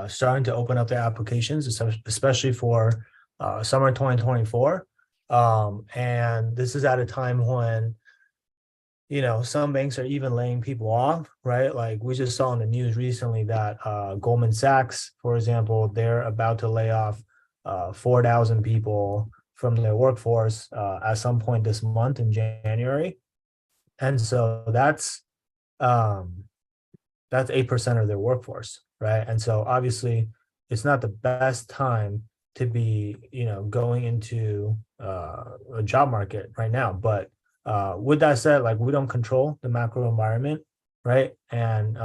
starting to open up their applications, especially for summer 2024. And this is at a time when, some banks are even laying people off, right? Like we just saw in the news recently that Goldman Sachs, for example, they're about to lay off 4,000 people from their workforce at some point this month in January. And so um, that's 8% of their workforce, right? And so obviously it's not the best time to be, going into a job market right now. But with that said, like we don't control the macro environment, right? And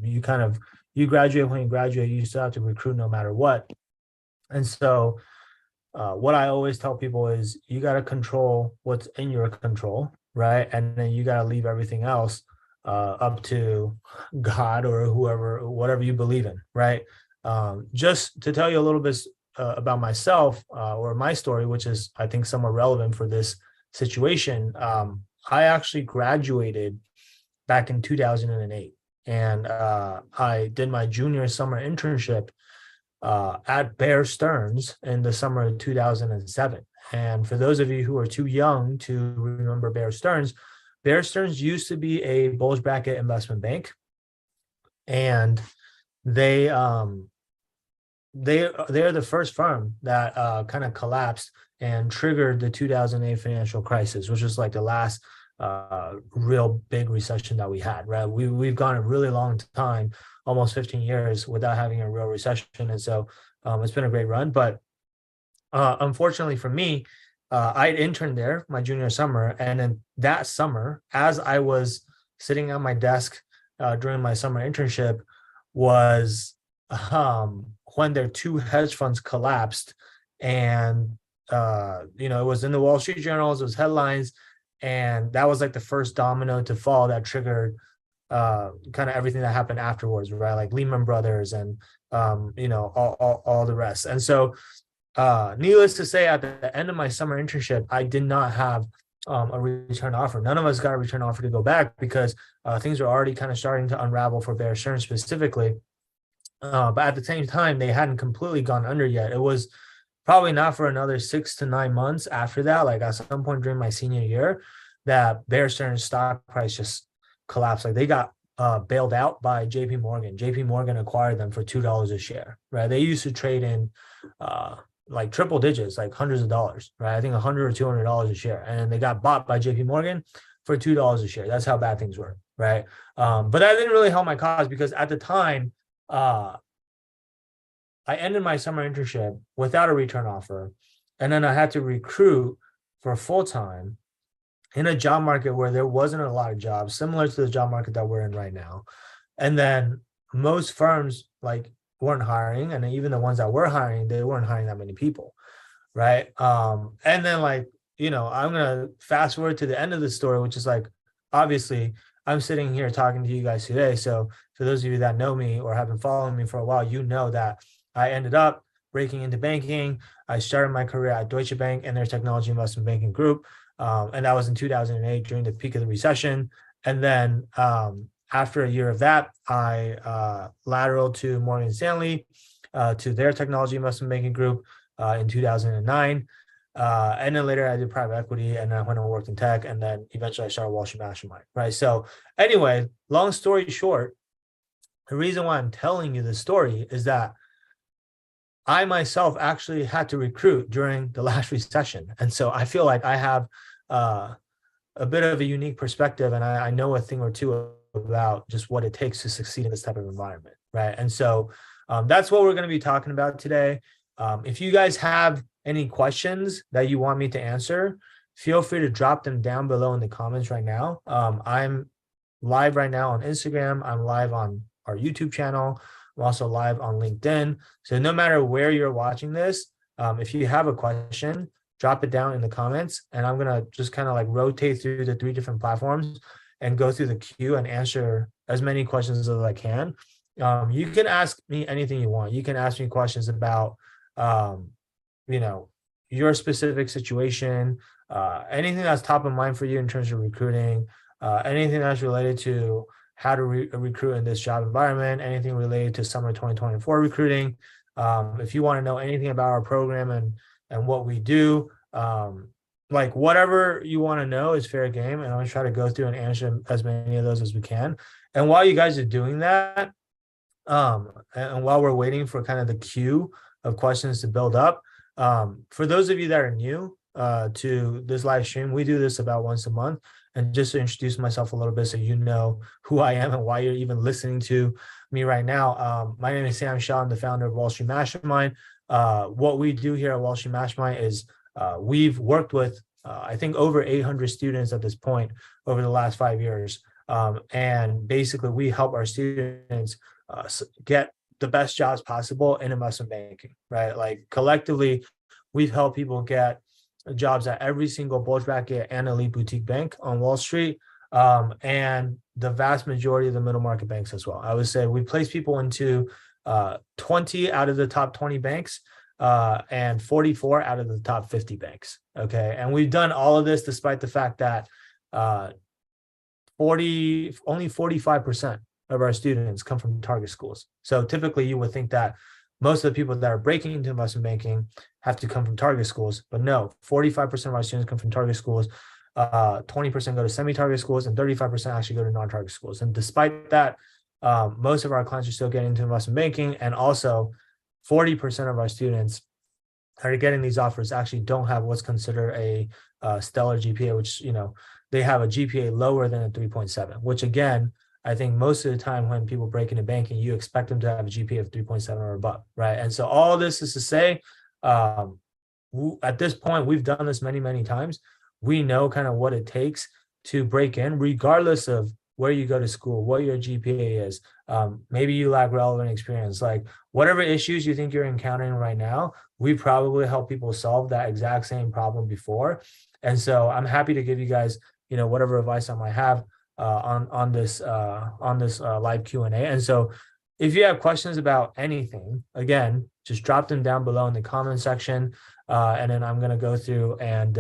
you graduate when you graduate, you still have to recruit no matter what. And so what I always tell people is you got to control what's in your control, right? And then you got to leave everything else up to God or whoever, whatever you believe in, right? Just to tell you a little bit about myself or my story, which is, I think, somewhat relevant for this situation. I actually graduated back in 2008, and I did my junior summer internship at Bear Stearns in the summer of 2007. And for those of you who are too young to remember Bear Stearns used to be a bulge bracket investment bank, and they're the first firm that kind of collapsed and triggered the 2008 financial crisis, which was like the last real big recession that we had. Right, we've gone a really long time, almost 15 years, without having a real recession, and so it's been a great run. But unfortunately for me, I'd interned there my junior summer, and then that summer, as I was sitting at my desk during my summer internship, was when their two hedge funds collapsed, and it was in the Wall Street Journals, it was headlines, and that was like the first domino to fall that triggered kind of everything that happened afterwards, right? Like Lehman Brothers and all the rest. And so needless to say, at the end of my summer internship, I did not have a return offer. None of us got a return offer to go back because things were already kind of starting to unravel for Bear Stearns specifically. But at the same time, they hadn't completely gone under yet. It was probably not for another 6 to 9 months after that, like at some point during my senior year, that Bear Stearns stock price just collapsed. Like they got bailed out by JP Morgan. JP Morgan acquired them for $2 a share, right? They used to trade in like triple digits, like hundreds of dollars, right? I think $100 or $200 a share. And they got bought by JP Morgan for $2 a share. That's how bad things were, right? But that didn't really help my cause because at the time, I ended my summer internship without a return offer. And then I had to recruit for full-time in a job market where there wasn't a lot of jobs, similar to the job market that we're in right now. And then most firms weren't hiring, and even the ones that were hiring, they weren't hiring that many people, right? And then I'm gonna fast forward to the end of the story, which is like, obviously, I'm sitting here talking to you guys today. So for those of you that know me or have been following me for a while, you know that I ended up breaking into banking. I started my career at Deutsche Bank and their technology investment banking group. And that was in 2008 during the peak of the recession. And then after a year of that, I lateraled to Morgan Stanley, to their technology investment banking group in 2009. And then later I did private equity, and then I went and worked in tech, and then eventually I started Wall Street Mastermind, right? So anyway, long story short, the reason why I'm telling you this story is that I myself actually had to recruit during the last recession. And so I feel like I have a bit of a unique perspective, and I know a thing or two about just what it takes to succeed in this type of environment, right? And so that's what we're going to be talking about today. If you guys have any questions that you want me to answer, feel free to drop them down below in the comments right now. I'm live right now on Instagram. I'm live on our YouTube channel. I'm also live on LinkedIn. So no matter where you're watching this, if you have a question, drop it down in the comments, and I'm going to just kind of rotate through the 3 different platforms and go through the queue and answer as many questions as I can. You can ask me anything you want. You can ask me questions about, your specific situation, anything that's top of mind for you in terms of recruiting, anything that's related to how to recruit in this job environment, anything related to summer 2024 recruiting. If you want to know anything about our program and what we do, like whatever you want to know is fair game. And I'm going to try to go through and answer as many of those as we can. And while you guys are doing that, and while we're waiting for kind of the queue of questions to build up, for those of you that are new to this live stream, we do this about once a month. And just to introduce myself a little bit so you know who I am and why you're even listening to me right now. My name is Sam Shaw. I'm the founder of Wall Street Mastermind. What we do here at Wall Street Mastermind is we've worked with, I think, over 800 students at this point over the last 5 years. And basically, we help our students get the best jobs possible in investment banking, right? Like collectively, we've helped people get jobs at every single bulge bracket and elite boutique bank on Wall Street, and the vast majority of the middle market banks as well. I would say we place people into 20 out of the top 20 banks and 44 out of the top 50 banks. Okay. And we've done all of this despite the fact that only 45% of our students come from target schools. So typically you would think that most of the people that are breaking into investment banking have to come from target schools, but no, 45% of our students come from target schools, 20% go to semi-target schools, and 35% actually go to non-target schools. And despite that, most of our clients are still getting into investment banking, and also 40% of our students that are getting these offers actually don't have what's considered a stellar GPA, which, you know, they have a GPA lower than a 3.7, which again, I think most of the time when people break into banking, you expect them to have a GPA of 3.7 or above, right? And so all this is to say, at this point, we've done this many, many times. We know kind of what it takes to break in, regardless of where you go to school, what your GPA is. Maybe you lack relevant experience, like whatever issues you think you're encountering right now, we probably help people solve that exact same problem before. And so I'm happy to give you guys, you know, whatever advice I might have on this live Q&A. And so if you have questions about anything, again, just drop them down below in the comment section, and then I'm going to go through and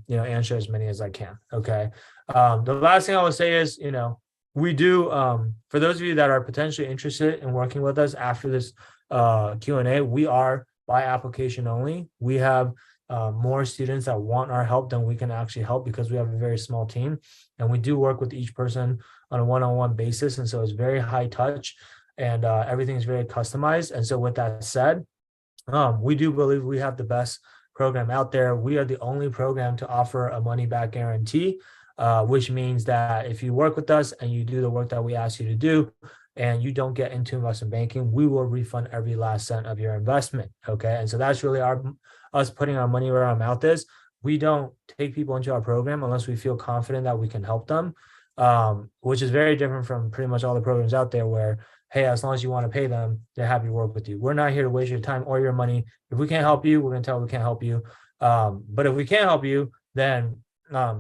you know, answer as many as I can. Okay. The last thing I would say is, you know, we do, for those of you that are potentially interested in working with us after this Q&A, we are by application only. We have more students that want our help than we can actually help because we have a very small team, and we do work with each person on a one-on-one basis. And so it's very high touch, and everything is very customized. And so with that said, we do believe we have the best program out there. We are the only program to offer a money-back guarantee, which means that if you work with us and you do the work that we ask you to do, and you don't get into investment banking, we will refund every last cent of your investment. Okay. And so that's really us putting our money where our mouth is. We don't take people into our program unless we feel confident that we can help them, which is very different from pretty much all the programs out there where, hey, as long as you want to pay them, they're happy to work with you. We're not here to waste your time or your money. If we can't help you, we're going to tell you we can't help you. But if we can't help you, then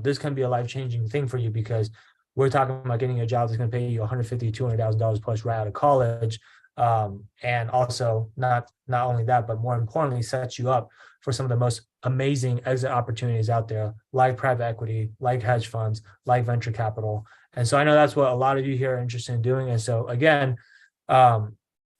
this can be a life-changing thing for you, because we're talking about getting a job that's going to pay you $150,000, $200,000 plus right out of college. And also not only that, but more importantly, sets you up for some of the most amazing exit opportunities out there, like private equity, like hedge funds, like venture capital. And so I know that's what a lot of you here are interested in doing. And so again,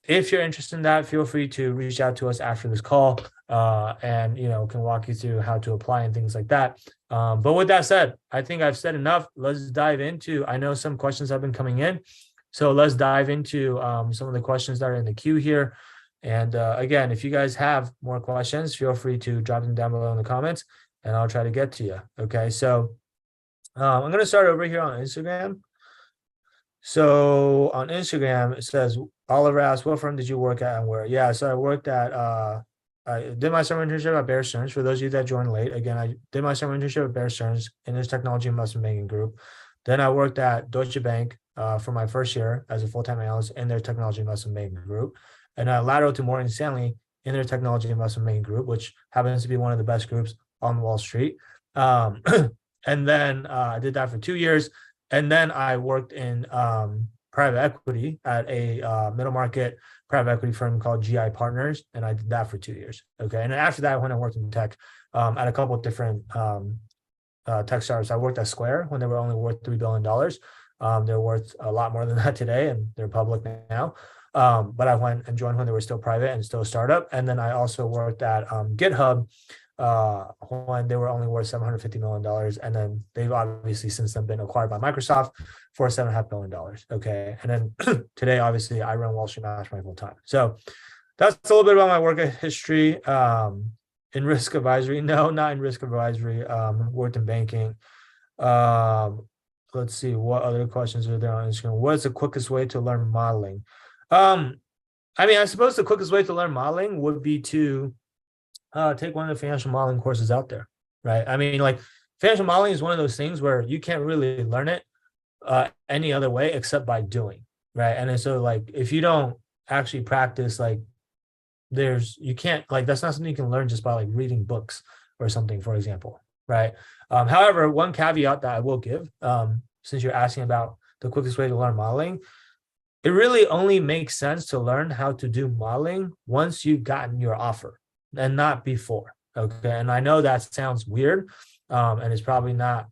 if you're interested in that, feel free to reach out to us after this call, and, you know, can walk you through how to apply and things like that. But with that said, I think I've said enough. Let's dive into, I know some questions have been coming in, so let's dive into some of the questions that are in the queue here. And again, if you guys have more questions, feel free to drop them down below in the comments and I'll try to get to you. Okay, so I'm going to start over here on Instagram. So on Instagram, it says, Oliver asked, what firm did you work at and where? Yeah, so I worked at, I did my summer internship at Bear Stearns. For those of you that joined late, again, I did my summer internship at Bear Stearns in this technology investment banking group. Then I worked at Deutsche Bank for my first year as a full-time analyst in their technology investment banking group. And I lateraled to Morgan Stanley in their technology investment banking group, which happens to be one of the best groups on Wall Street. And then I did that for 2 years. And then I worked in private equity at a middle market private equity firm called GI Partners. And I did that for 2 years. Okay. And then after that, when I worked in tech at a couple of different tech startups, I worked at Square when they were only worth $3 billion. They're worth a lot more than that today, and they're public now. But I went and joined when they were still private and still a startup. And then I also worked at GitHub when they were only worth $750 million. And then they've obviously since then been acquired by Microsoft for $7.5 billion. Okay. And then today, obviously, I run Wall Street Mastermind full time. So that's a little bit about my work history. In risk advisory, no, not in risk advisory. Worked in banking. Let's see, what other questions are there on Instagram? What's the quickest way to learn modeling? I mean, I suppose the quickest way to learn modeling would be to take one of the financial modeling courses out there, right? I mean, like financial modeling is one of those things where you can't really learn it any other way except by doing, right? And so like, if you don't actually practice, like you can't, like, that's not something you can learn just by like reading books or something, for example, right? However, one caveat that I will give, since you're asking about the quickest way to learn modeling, it really only makes sense to learn how to do modeling once you've gotten your offer and not before. Okay. And I know that sounds weird, and it's probably not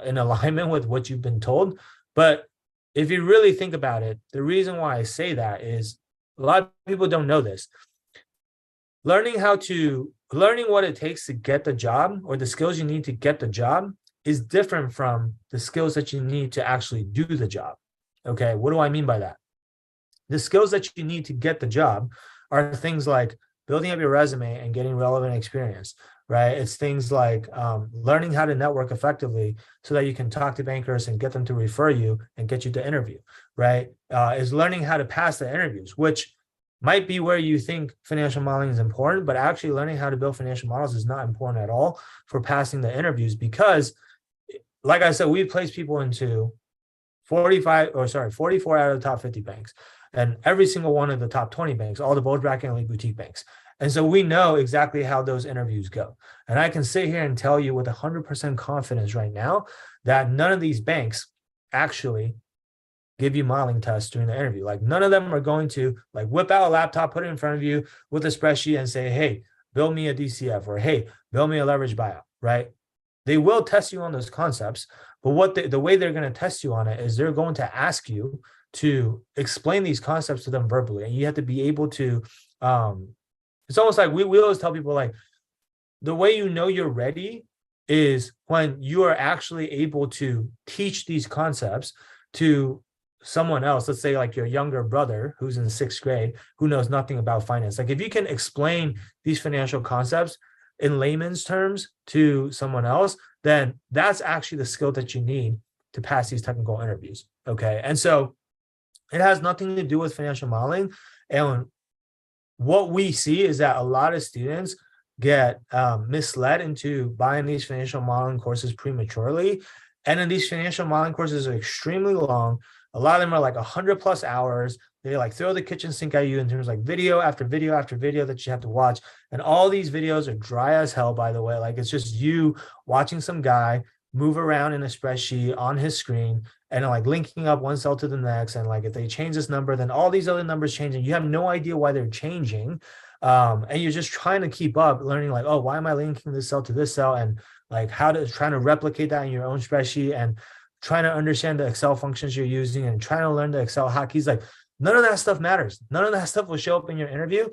in alignment with what you've been told. But if you really think about it, the reason why I say that is a lot of people don't know this. Learning what it takes to get the job, or the skills you need to get the job, is different from the skills that you need to actually do the job. Okay, what do I mean by that? The skills that you need to get the job are things like building up your resume and getting relevant experience, right? It's things like learning how to network effectively so that you can talk to bankers and get them to refer you and get you to interview, right? Is learning how to pass the interviews, which might be where you think financial modeling is important, but actually learning how to build financial models is not important at all for passing the interviews, because like I said, we place people into 44 out of the top 50 banks, and every single one of the top 20 banks, all the bulge bracket and elite boutique banks. And so we know exactly how those interviews go. And I can sit here and tell you with 100% confidence right now that none of these banks actually give you modeling tests during the interview. Like none of them are going to like whip out a laptop, put it in front of you with a spreadsheet and say, hey, build me a DCF, or hey, build me a leverage buyout, right? They will test you on those concepts, but the way they're going to test you on it is they're going to ask you to explain these concepts to them verbally. And you have to be able to, it's almost like we always tell people, like, the way you know you're ready is when you are actually able to teach these concepts to someone else. Let's say like your younger brother who's in 6th grade, who knows nothing about finance. Like if you can explain these financial concepts in layman's terms to someone else, then that's actually the skill that you need to pass these technical interviews. Okay. And so it has nothing to do with financial modeling. And what we see is that a lot of students get misled into buying these financial modeling courses prematurely. And then these financial modeling courses are extremely long. A lot of them are like 100+ hours. They like throw the kitchen sink at you in terms of like video after video after video that you have to watch. And all these videos are dry as hell, by the way. Like it's just you watching some guy move around in a spreadsheet on his screen and like linking up one cell to the next. And like if they change this number, then all these other numbers change, and you have no idea why they're changing. And you're just trying to keep up, learning like, oh, why am I linking this cell to this cell? And like how to trying to replicate that in your own spreadsheet, and trying to understand the Excel functions you're using, and trying to learn the Excel hotkeys. Like none of that stuff matters. None of that stuff will show up in your interview.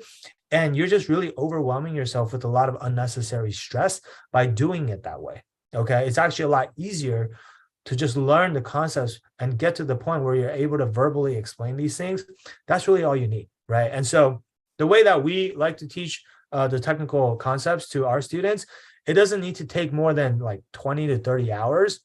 And you're just really overwhelming yourself with a lot of unnecessary stress by doing it that way. Okay. It's actually a lot easier to just learn the concepts and get to the point where you're able to verbally explain these things. That's really all you need. Right. And so the way that we like to teach the technical concepts to our students, it doesn't need to take more than like 20 to 30 hours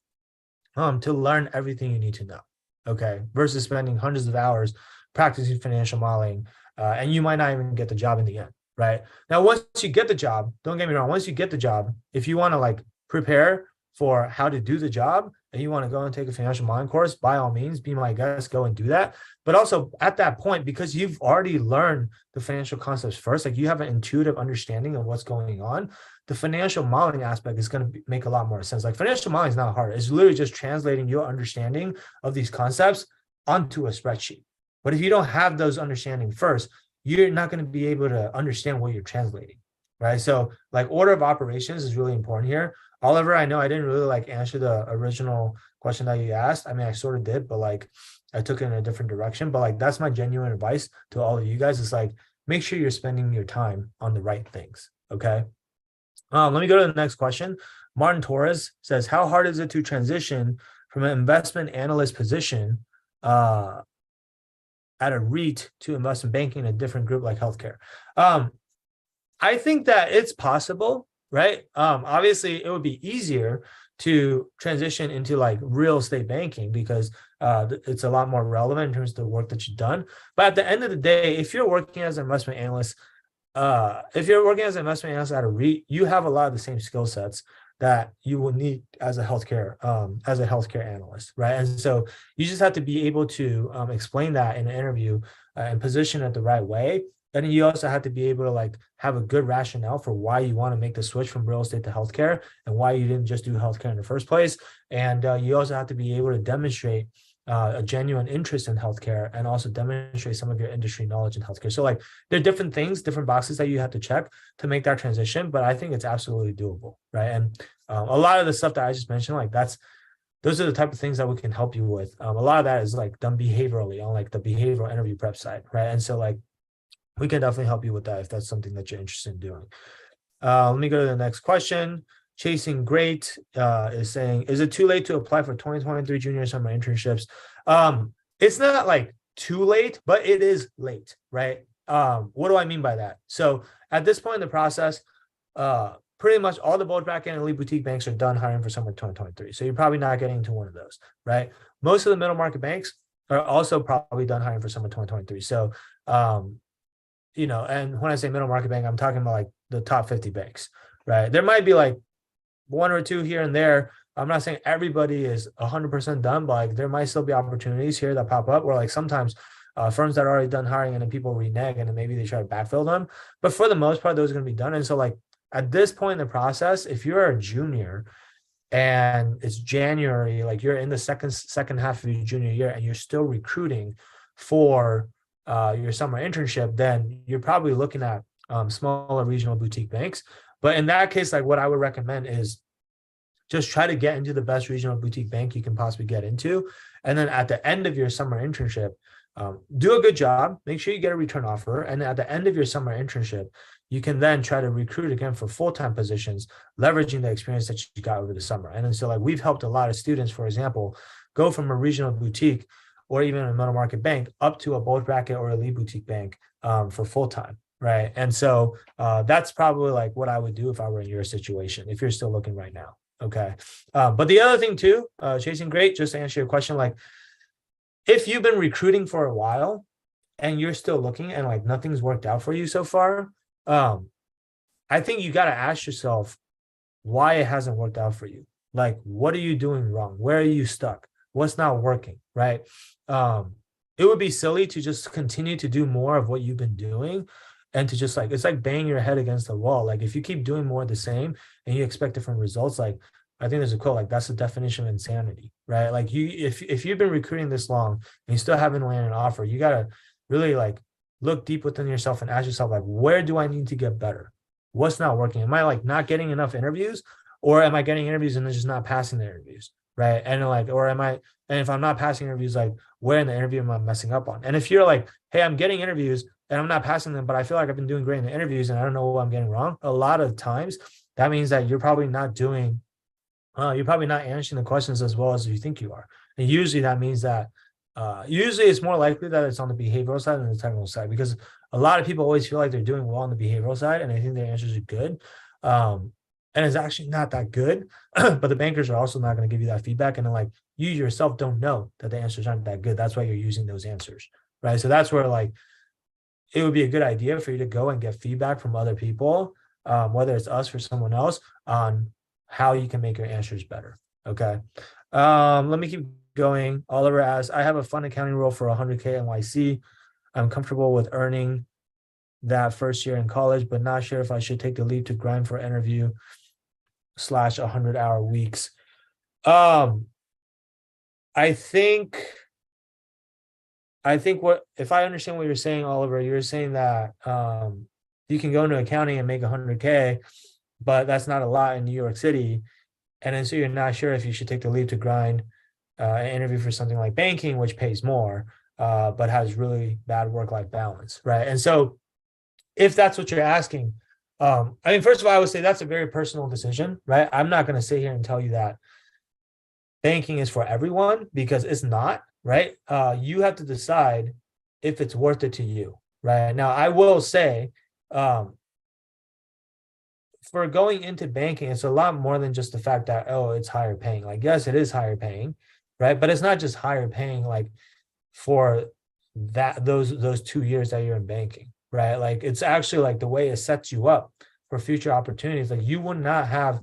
to learn everything you need to know. Okay. Versus spending hundreds of hours practicing financial modeling, and you might not even get the job in the end. Right. Now, once you get the job, don't get me wrong. Once you get the job, if you want to like prepare for how to do the job and you want to go and take a financial modeling course, by all means, be my guest, go and do that. But also at that point, because you've already learned the financial concepts first, like you have an intuitive understanding of what's going on, the financial modeling aspect is going to make a lot more sense. Like financial modeling is not hard. It's literally just translating your understanding of these concepts onto a spreadsheet. But if you don't have those understanding first, you're not going to be able to understand what you're translating, right? So like order of operations is really important here. Oliver, I know I didn't really like answer the original question that you asked. I mean, I sort of did, but like I took it in a different direction. But like that's my genuine advice to all of you guys is like make sure you're spending your time on the right things. Okay. Let me go to the next question. Martin Torres says, how hard is it to transition from an investment analyst position at a REIT to investment banking in a different group like healthcare? I think that it's possible, right? Obviously, it would be easier to transition into like real estate banking because it's a lot more relevant in terms of the work that you've done. But at the end of the day, if you're working as an investment analyst, at a REIT, you have a lot of the same skill sets that you will need as a healthcare analyst, right? And so you just have to be able to explain that in an interview and position it the right way. And you also have to be able to like have a good rationale for why you want to make the switch from real estate to healthcare and why you didn't just do healthcare in the first place. And you also have to be able to demonstrate a genuine interest in healthcare and also demonstrate some of your industry knowledge in healthcare. So like there are different things, different boxes that you have to check to make that transition, but I think it's absolutely doable, right? And a lot of the stuff that I just mentioned, like those are the type of things that we can help you with. A lot of that is like done behaviorally on like the behavioral interview prep side, right? And so like we can definitely help you with that if that's something that you're interested in doing. Let me go to the next question. Chasing Great is saying, is it too late to apply for 2023 junior summer internships? It's not like too late, but it is late, right? What do I mean by that? So at this point in the process, pretty much all the bulge bracket and elite boutique banks are done hiring for summer 2023. So you're probably not getting into one of those, right? Most of the middle market banks are also probably done hiring for summer 2023. So, and when I say middle market bank, I'm talking about like the top 50 banks, right? There might be like one or two here and there. I'm not saying everybody is 100% done, but like there might still be opportunities here that pop up, or like sometimes firms that are already done hiring and then people renege and then maybe they try to backfill them. But for the most part, those are going to be done. And so like at this point in the process, if you're a junior and it's January, like you're in the second half of your junior year and you're still recruiting for your summer internship, then you're probably looking at smaller regional boutique banks. But in that case, like what I would recommend is just try to get into the best regional boutique bank you can possibly get into. And then at the end of your summer internship, do a good job, make sure you get a return offer. And at the end of your summer internship, you can then try to recruit again for full-time positions, leveraging the experience that you got over the summer. And then so like we've helped a lot of students, for example, go from a regional boutique or even a middle market bank up to a bulge bracket or elite boutique bank for full-time. Right. And so that's probably like what I would do if I were in your situation, if you're still looking right now. Okay. But the other thing too, Chasing Great, just to answer your question, like if you've been recruiting for a while and you're still looking and like nothing's worked out for you so far, I think you got to ask yourself why it hasn't worked out for you. Like, what are you doing wrong? Where are you stuck? What's not working? Right. It would be silly to just continue to do more of what you've been doing and to just like, it's like banging your head against the wall. Like if you keep doing more of the same and you expect different results, like I think there's a quote, like that's the definition of insanity, right? Like if you've been recruiting this long and you still haven't landed an offer, you got to really like look deep within yourself and ask yourself, like, where do I need to get better? What's not working? Am I like not getting enough interviews, or am I getting interviews and then just not passing the interviews? Right. And like, and if I'm not passing interviews, like where in the interview am I messing up on? And if you're like, hey, I'm getting interviews and I'm not passing them, but I feel like I've been doing great in the interviews and I don't know what I'm getting wrong, a lot of times that means that you're probably not answering the questions as well as you think you are. And usually that means that usually it's more likely that it's on the behavioral side than the technical side, because a lot of people always feel like they're doing well on the behavioral side and they think their answers are good. And it's actually not that good, but the bankers are also not going to give you that feedback. And then like you yourself don't know that the answers aren't that good. That's why you're using those answers, right? So that's where like it would be a good idea for you to go and get feedback from other people, whether it's us or someone else, on how you can make your answers better. Okay. Let me keep going. Oliver asks, I have a fund accounting role for 100K NYC. I'm comfortable with earning that first year in college, but not sure if I should take the leap to grind for interview / 100-hour weeks. I think what, if I understand what you're saying, Oliver, you're saying that you can go into accounting and make 100K, but that's not a lot in New York City. And then so you're not sure if you should take the leave to grind an interview for something like banking, which pays more, but has really bad work-life balance, right? And so if that's what you're asking, I mean, first of all, I would say that's a very personal decision, right? I'm not going to sit here and tell you that banking is for everyone because it's not, right? You have to decide if it's worth it to you, right? Now, I will say, for going into banking, it's a lot more than just the fact that, oh, it's higher paying. Like, yes, it is higher paying, right? But it's not just higher paying like for those 2 years that you're in banking, right? Like it's actually like the way it sets you up for future opportunities. Like you will not have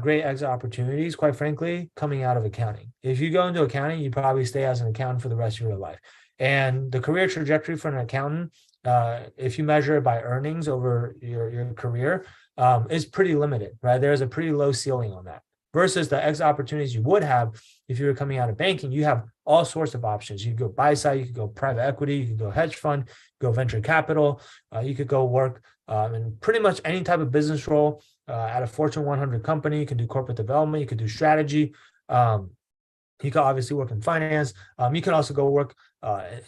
great exit opportunities, quite frankly, coming out of accounting. If you go into accounting, you probably stay as an accountant for the rest of your life. And the career trajectory for an accountant, if you measure it by earnings over your career, is pretty limited, right? There's a pretty low ceiling on that. Versus the exit opportunities you would have if you were coming out of banking, you have all sorts of options. You could go buy side, you could go private equity, you could go hedge fund, go venture capital, you could go work in pretty much any type of business role at a Fortune 100 company. You can do corporate development, you could do strategy. You can obviously work in finance. You can also go work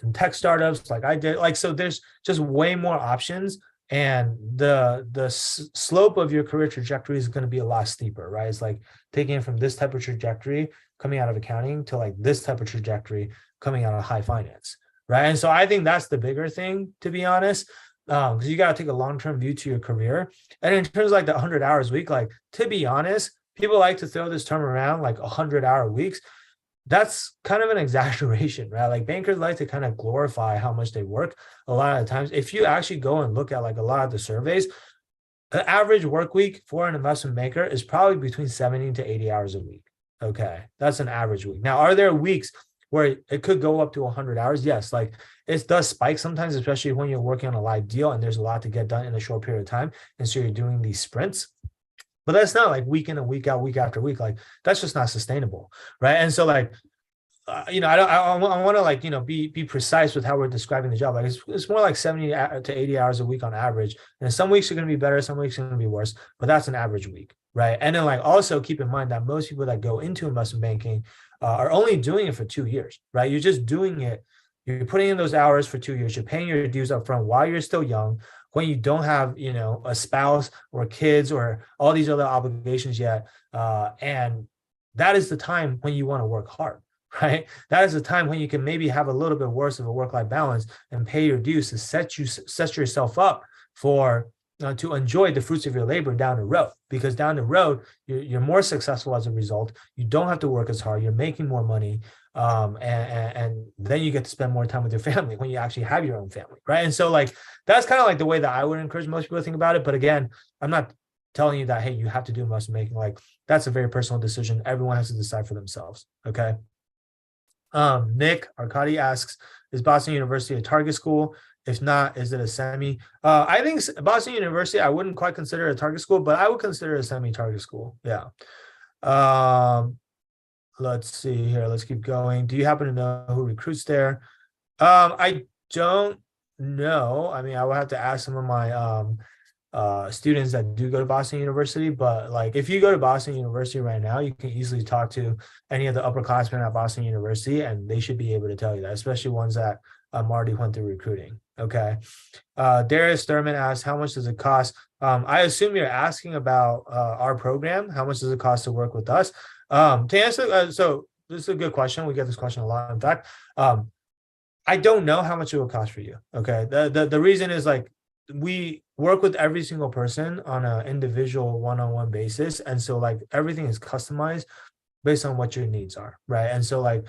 in tech startups like I did. Like, so there's just way more options, and the slope of your career trajectory is going to be a lot steeper, right? It's like taking it from this type of trajectory coming out of accounting to like this type of trajectory coming out of high finance, right? And so I think that's the bigger thing, to be honest, because you got to take a long-term view to your career. And in terms of like the 100 hours a week, like, to be honest, people like to throw this term around like 100-hour weeks. That's kind of an exaggeration, right? Like bankers like to kind of glorify how much they work a lot of the times. If you actually go and look at like a lot of the surveys, the average work week for an investment banker is probably between 70 to 80 hours a week. Okay. That's an average week. Now, are there weeks where it could go up to 100 hours? Yes. Like it does spike sometimes, especially when you're working on a live deal and there's a lot to get done in a short period of time. And so you're doing these sprints. But that's not like week in and week out, week after week. Like that's just not sustainable, right? And so like, I want to like, be precise with how we're describing the job. Like it's more like 70 to 80 hours a week on average. And some weeks are going to be better, some weeks are going to be worse, but that's an average week, right? And then like also keep in mind that most people that go into investment banking are only doing it for 2 years, right? You're just doing it. You're putting in those hours for 2 years. You're paying your dues up front while you're still young, when you don't have, a spouse or kids or all these other obligations yet. And that is the time when you want to work hard, right? That is the time when you can maybe have a little bit worse of a work-life balance and pay your dues to set yourself up for to enjoy the fruits of your labor down the road. Because down the road, you're more successful as a result. You don't have to work as hard. You're making more money. And then you get to spend more time with your family when you actually have your own family, right? And so like, that's kind of like the way that I would encourage most people to think about it. But again, I'm not telling you that, hey, you have to do investment banking. Like that's a very personal decision. Everyone has to decide for themselves, okay? Nick Arcadi asks, is Boston University a target school? If not, is it a semi? I think Boston University, I wouldn't quite consider a target school, but I would consider it a semi-target school. Yeah. Let's see here. Let's keep going. Do you happen to know who recruits there? I don't know. I mean, I would have to ask some of my students that do go to Boston University, but like if you go to Boston University right now, you can easily talk to any of the upperclassmen at Boston University, and they should be able to tell you that, especially ones that already went through recruiting. Okay. Darius Thurman asks, how much does it cost? I assume you're asking about our program. How much does it cost to work with us? To answer, so this is a good question. We get this question a lot. In fact, I don't know how much it will cost for you. Okay. The reason is like, we work with every single person on an individual one-on-one basis. And so like everything is customized based on what your needs are, right? And so like,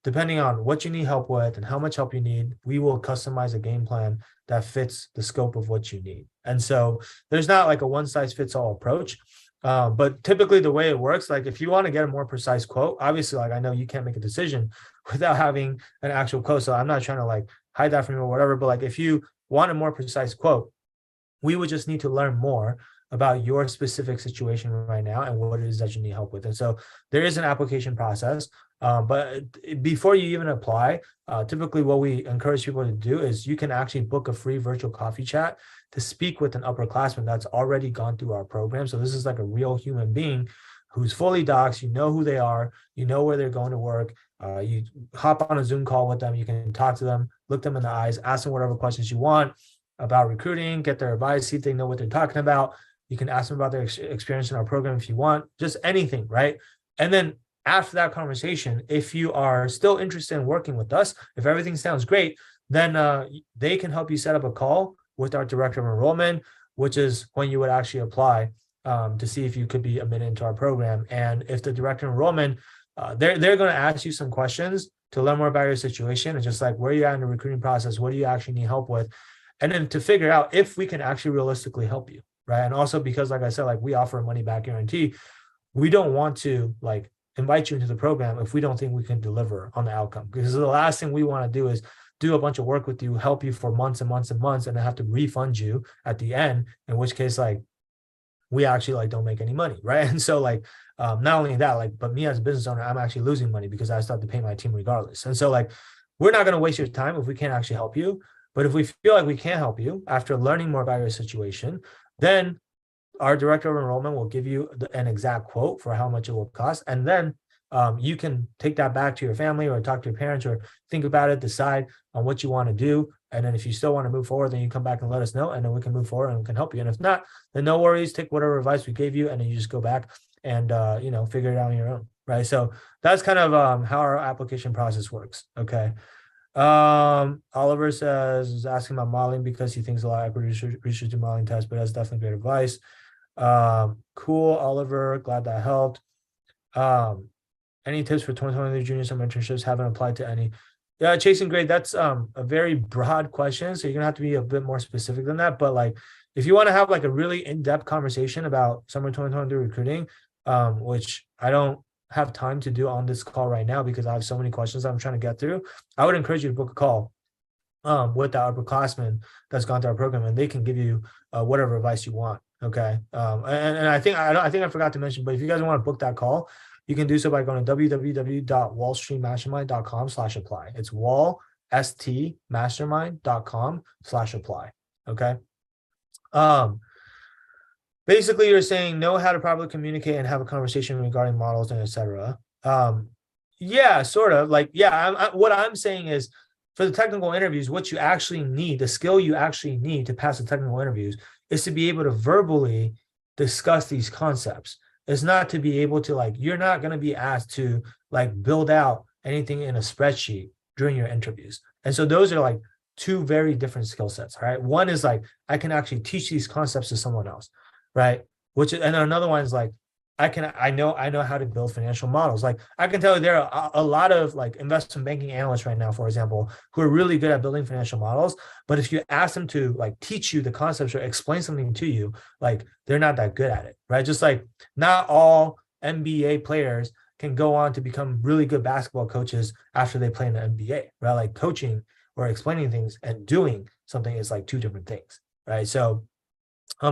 depending on what you need help with and how much help you need, we will customize a game plan that fits the scope of what you need. And so there's not like a one-size-fits-all approach. But typically the way it works, like if you want to get a more precise quote, obviously, like I know you can't make a decision without having an actual quote. So I'm not trying to like hide that from you or whatever, but like if you want a more precise quote, we would just need to learn more about your specific situation right now and what it is that you need help with. And so there is an application process. But before you even apply, typically what we encourage people to do is you can actually book a free virtual coffee chat to speak with an upperclassman that's already gone through our program. So this is like a real human being who's fully doxxed. You know who they are. You know where they're going to work. You hop on a Zoom call with them. You can talk to them, look them in the eyes, ask them whatever questions you want about recruiting, get their advice, see if they know what they're talking about. You can ask them about their experience in our program if you want, just anything, right? And then after that conversation, if you are still interested in working with us, if everything sounds great, then they can help you set up a call with our director of enrollment, which is when you would actually apply to see if you could be admitted into our program. And if the director of enrollment, they're going to ask you some questions to learn more about your situation and just like where you're at in the recruiting process, what do you actually need help with, and then to figure out if we can actually realistically help you, right? And also because, like I said, like we offer a money back guarantee, we don't want to like invite you into the program if we don't think we can deliver on the outcome, because the last thing we want to do is do a bunch of work with you, help you for months and months and months, and then have to refund you at the end, in which case like we actually like don't make any money, right? And so like not only that, like, but me as a business owner, I'm actually losing money because I still have to pay my team regardless. And so like we're not going to waste your time if we can't actually help you. But if we feel like we can't help you after learning more about your situation, then our director of enrollment will give you an exact quote for how much it will cost. And then you can take that back to your family or talk to your parents or think about it, decide on what you want to do. And then if you still want to move forward, then you come back and let us know, and then we can move forward and we can help you. And if not, then no worries, take whatever advice we gave you, and then you just go back and, figure it out on your own, right? So that's kind of how our application process works, okay? Oliver says, is asking about modeling because he thinks a lot of equity research do modeling tests, but that's definitely great advice. Cool, Oliver, glad that helped. Any tips for 2023 junior summer internships? Haven't applied to any. Yeah, chasing grade, that's a very broad question, so you're gonna have to be a bit more specific than that. But like if you want to have like a really in-depth conversation about summer 2023 recruiting, which I don't have time to do on this call right now because I have so many questions I'm trying to get through, I would encourage you to book a call with the upperclassman that's gone through our program, and they can give you whatever advice you want. Okay. And I think I forgot to mention, but if you guys want to book that call, you can do so by going to www.wallstreetmastermind.com/apply. It's wallstmastermind.com/apply. Okay. Basically, you're saying know how to properly communicate and have a conversation regarding models and etc. Yeah, sort of like, yeah. What I'm saying is, for the technical interviews, what you actually need, the skill you actually need to pass the technical interviews, is to be able to verbally discuss these concepts. It's not to be able to like, you're not going to be asked to like build out anything in a spreadsheet during your interviews. And so those are like two very different skill sets, right? One is like, I can actually teach these concepts to someone else, right? Which, and then another one is like, I know how to build financial models. Like I can tell you there are a lot of like investment banking analysts right now, for example, who are really good at building financial models. But if you ask them to like teach you the concepts or explain something to you, like they're not that good at it, right? Just like not all NBA players can go on to become really good basketball coaches after they play in the NBA, right? Like coaching or explaining things and doing something is like two different things, right? So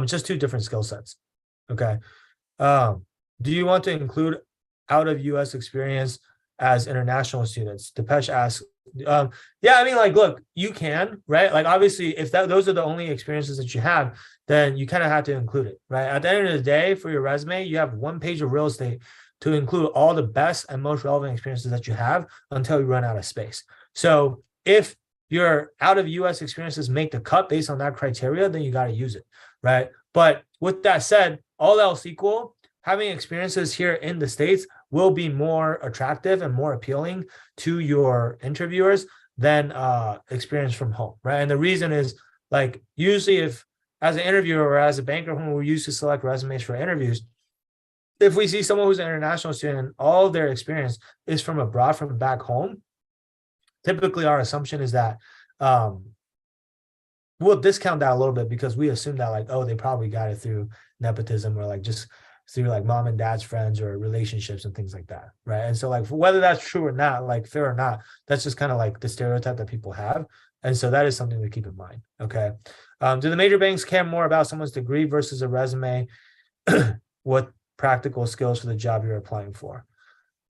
just two different skill sets. Okay. Do you want to include out of US experience as international students? Depeche asks. Yeah, I mean, like, look, you can, right? Like, obviously, if those are the only experiences that you have, then you kind of have to include it, right? At the end of the day, for your resume, you have 1 page of real estate to include all the best and most relevant experiences that you have until you run out of space. So if your out of US experiences make the cut based on that criteria, then you got to use it, right? But with that said, all else equal, having experiences here in the States will be more attractive and more appealing to your interviewers than experience from home, right? And the reason is, like, usually if as an interviewer or as a banker when we're used to select resumes for interviews, if we see someone who's an international student, all of their experience is from abroad, from back home, typically our assumption is that we'll discount that a little bit because we assume that like, oh, they probably got it through nepotism or like just through like mom and dad's friends or relationships and things like that, right? And so like whether that's true or not, like fair or not, that's just kind of like the stereotype that people have. And so that is something to keep in mind, okay? Do the major banks care more about someone's degree versus a resume? What practical skills for the job you're applying for?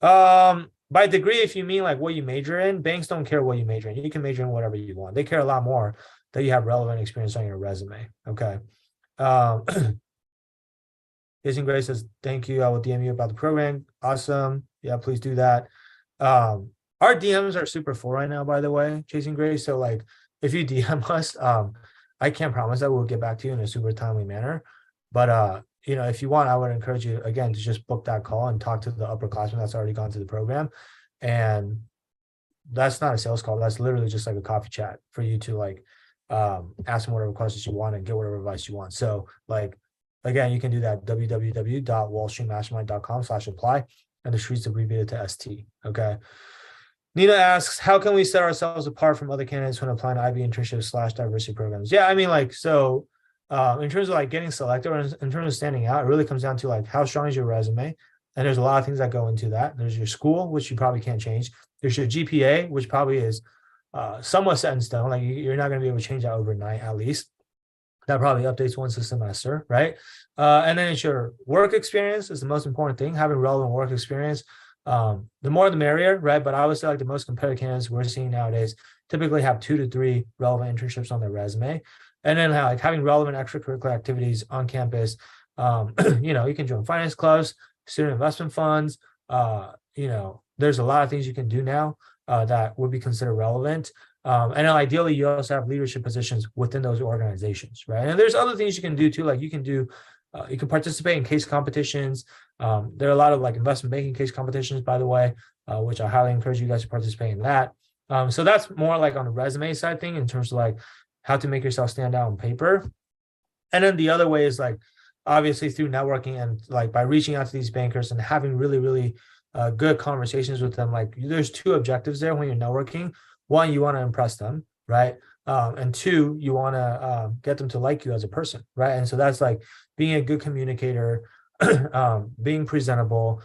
By degree, if you mean like what you major in, banks don't care what you major in. You can major in whatever you want. They care a lot more that you have relevant experience on your resume, okay? Jason Gray says, thank you. I will DM you about the program. Awesome. Yeah, please do that. Our DMs are super full right now, by the way, Chasing Grace. So like if you DM us, I can't promise that we'll get back to you in a super timely manner. But if you want, I would encourage you again to just book that call and talk to the upperclassman that's already gone to the program. And that's not a sales call. That's literally just like a coffee chat for you to like ask them whatever questions you want and get whatever advice you want. So like again, you can do that www.wallstreetmastermind.com/apply, and the streets abbreviated to ST. Okay. Nina asks, how can we set ourselves apart from other candidates when applying to IB internships / diversity programs? Yeah, I mean, like, so in terms of like getting selected or in terms of standing out, it really comes down to like how strong is your resume. And there's a lot of things that go into that. There's your school, which you probably can't change. There's your GPA, which probably is somewhat set in stone. Like you're not going to be able to change that overnight, at least. That probably updates once a semester, right? And then it's your work experience is the most important thing, having relevant work experience. The more the merrier, right? But I would say like the most competitive candidates we're seeing nowadays typically have 2 to 3 relevant internships on their resume. And then like having relevant extracurricular activities on campus. You can join finance clubs, student investment funds. There's a lot of things you can do now that would be considered relevant. And then ideally, you also have leadership positions within those organizations, right? And there's other things you can do too, like you can participate in case competitions. There are a lot of like investment banking case competitions, by the way, which I highly encourage you guys to participate in that. So that's more like on the resume side thing in terms of like how to make yourself stand out on paper. And then the other way is like obviously through networking and like by reaching out to these bankers and having really, really good conversations with them. Like there's 2 objectives there when you're networking. One, you want to impress them, right? And 2, you want to get them to like you as a person, right? And so that's like being a good communicator, being presentable,